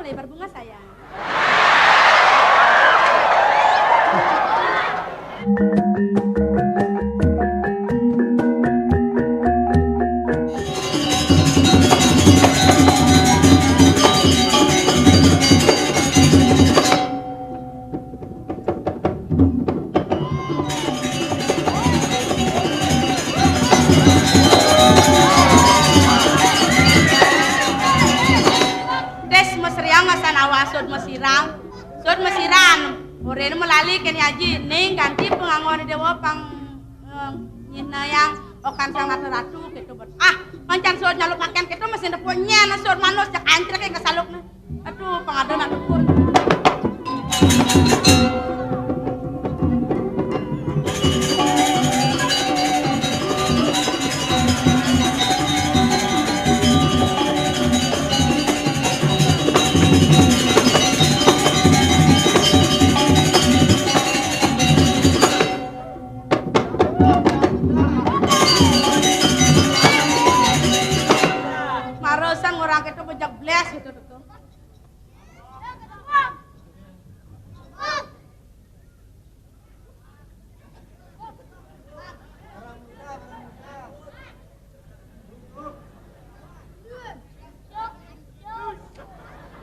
lebar bunga sayang. Sud mesiran, orene melali ken yaji ning ganti pengangon dewa pang nyina yang okan sangat ratu gitu ber. Mancan sud nyalupaken kitu mesin deponya na sud manus cak ancrek ke kasalukna. Aduh pangadona dukun.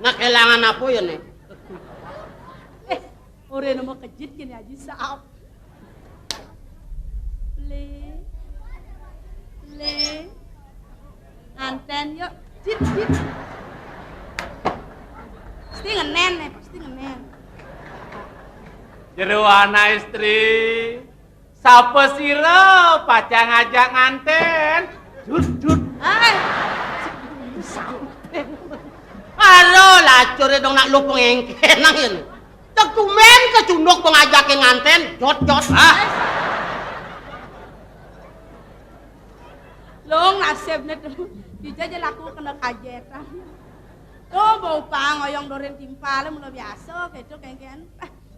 Nak kelangan apa ya nih? Ore nama kejit gini aja saap. Le, anten yuk, jit. Pasti ngenen nih, pasti ngenen. Jeruana istri, sapa sira pacang ngajak nganten? Jut. Halo, lacur dong nak lu pengengkenang ini. Tekumen kecunduk pengajakin nganten, jot. Long nasibnya tuh, bisa aja laku kena kajetan. Tuh bau pang, oyong doren timpal, mulai biasa, gitu kengken.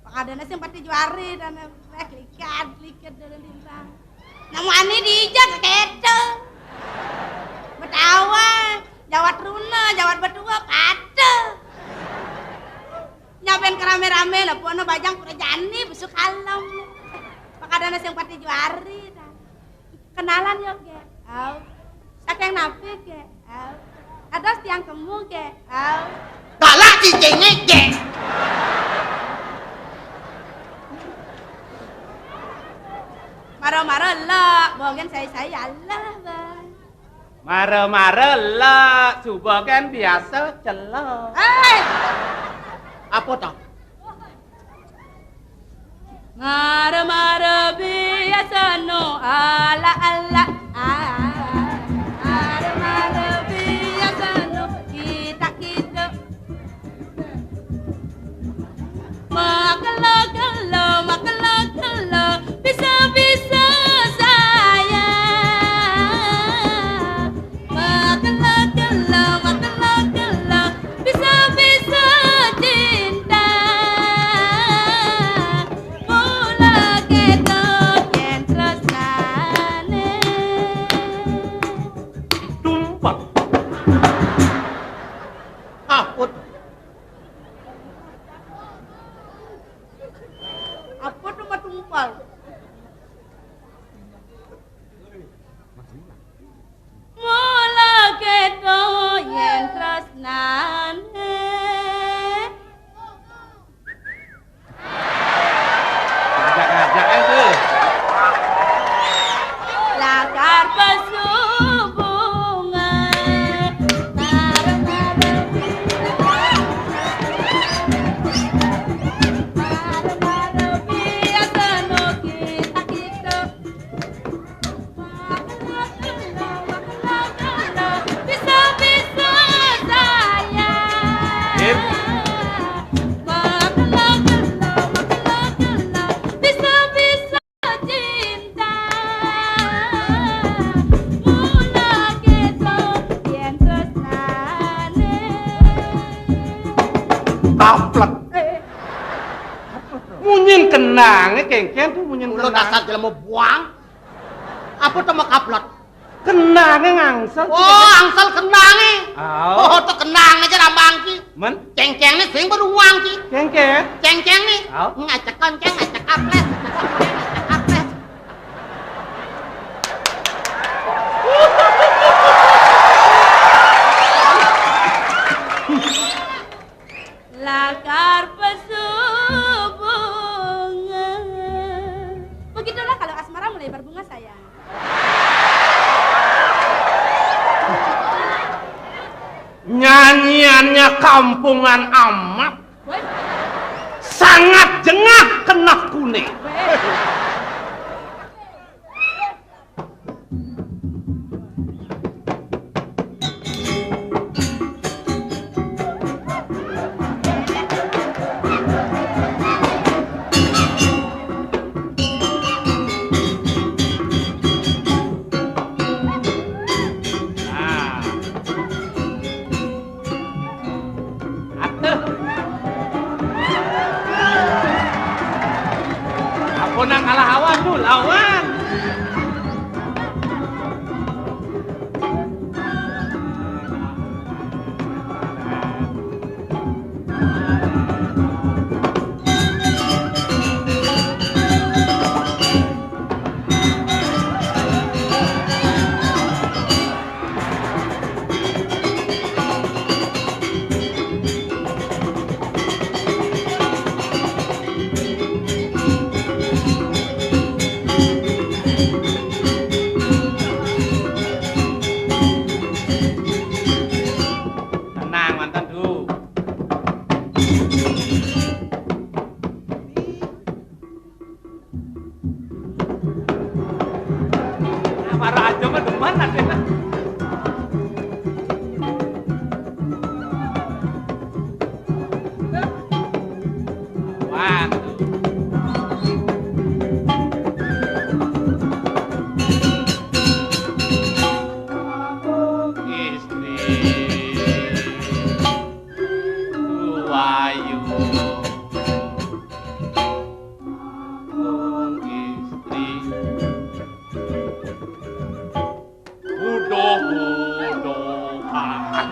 Pakadana simpati juari dan likat doren timpal. Namu ani dijak gitu. Betawa, jawat runa, jawat berdua, kata. Nyaben kerame-rame lah, puano bajang pura jani, besok kalem. Pakadana simpati juari. Kenalan yuk, ge. Sakeng napi ke? Ada tiang kemu ke? Galak cicingnya ke? Maro-maro lah, bogen saya Allah bang. Mare-mare lah, coba kan biasa celok. Apa toh? Maro-maro biasa no ala. Makelo, bisa-bisa saya. Makelo, bisa-bisa cinta. Mula keto yen tresnane. Tumpah. Aput. Apa tuh mah tumpal? Mula keto yen tresnane. Ngajak itu. Lakar pesubungan. Kaplek. Munyin kenang, kengken tuh munyin Mulut kenang. dasar jelema buang. Apa tuh mau kaplot? Kenangnya ngangsel. Oh, angsal kenange. Oh. Oh, tuh kenang aja rambang ki. Men, Ceng-ceng nih sing beruang ki. kengken. Ceng-ceng nih. Au. Ngajak konceng, ngajak aples. Aples. Lakar pesubungan. Begitulah kalau asmara mulai berbunga sayang. Nyanyiannya kampungan amat. Woi, Sangat jengah kena kuning. Nah. Atuh. Aku nang kalah awan tuh lawan. Tenang mantan tuh. Apa raja mah demen nanti. Awan tuh. Istri Wayu istri Udo-udohan.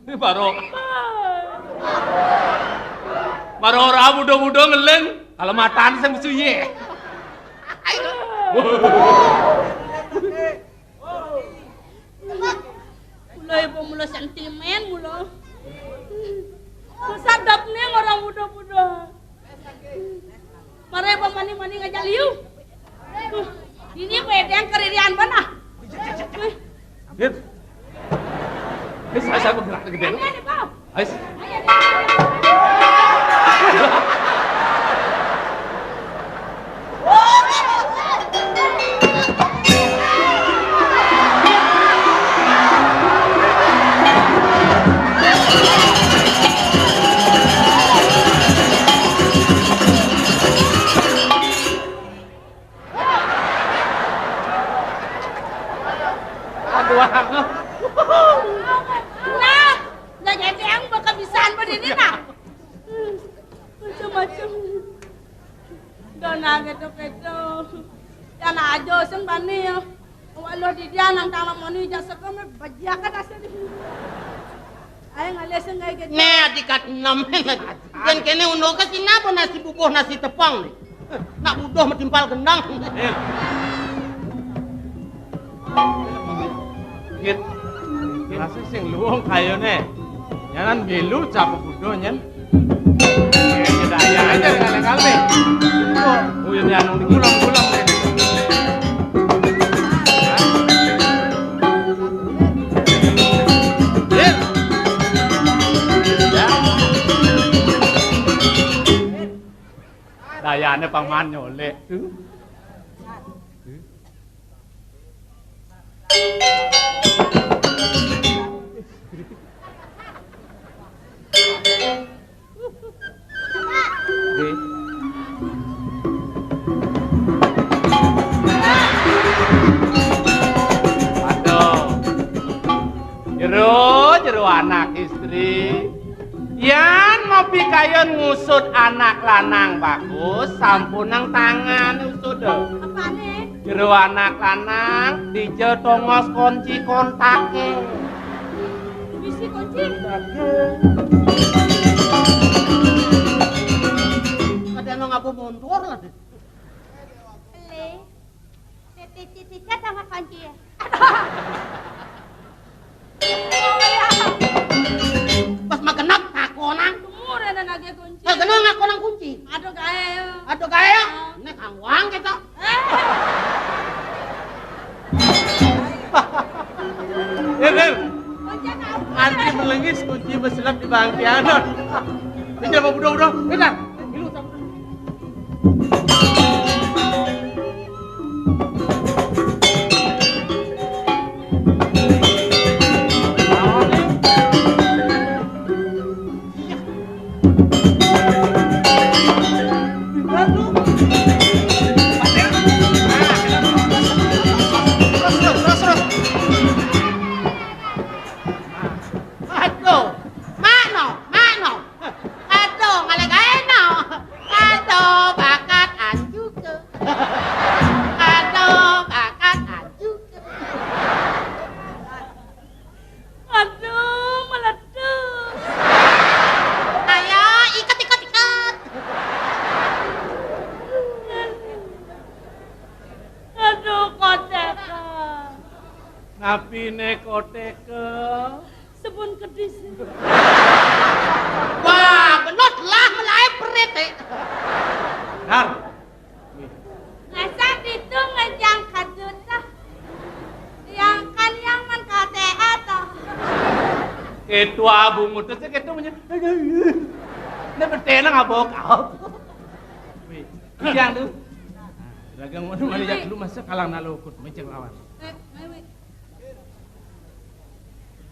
Ini baru orang muda-muda ngeleng kalau mataan saya mesti ye. mulai mula sentimen mula. Sadap nih orang muda-muda. Mare mani-mani ngajak liu. Ini beda yang keririan mana? Dit. Saya bergerak ke gede. Ini kau. Ais. Aduh, Nah, dah jadi yang berkebiasaan begini nak. Macam-macam. Dona gitu-gitu. Yang aja sing bani ya. Walau di dia nang tamak mani jasa kami bajakan asal. Ayo ngalih sing kayak gitu. Nih adikat namen. Dan kene uno ka sinapa nasi bubuh nasi tepang nih. Nak budoh metimpal gendang. Git. Nasi sing luwung kayone. Nyanan milu capek budo nyen. Daya aja kali-kali. Oh, yang anu ngulang-ngulang nih. Dayane paman nyolek. Aduh, jero anak istri, yan mau ngopi kayon ngusut anak lanang bagus, sampun nang tangan usut. Apa nih? Jero anak lanang dijo tongos kunci kontake. Bisi kunci. Ada yang ngaku mundur lah. Le. Titik-titiknya sama kunci ya. Pas magenap ngakonang. Umur ada nage kunci. Magenap ngakonang kunci. Aduh kaya. Aduh kaya. Nek angwang kita. Nen, Kunci kau. antri melengis kunci berselap di bangkianan. Ini apa budak-budak? Benar. Ilu sama. Aduh, mano, mano. Aduh, ngalegano. Aduh, bakat anjuke. Aduh, bakat anjuke. Aduh, meletus. Ayo, ikat, ikat, ikat. Aduh, koteka. Ngapine koteke? Sebun kedis. Wah, benot lah melai perete. Dar. Asal itu ngejang kaduta. Yang kan yang man KTA toh. Ketua abu mutus ketua punya. Ini bertena ngabok kau. Wih, yang tu. Dagang mana jak lu masa kalang nalukut macam lawan.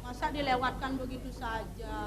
Masa dilewatkan begitu saja?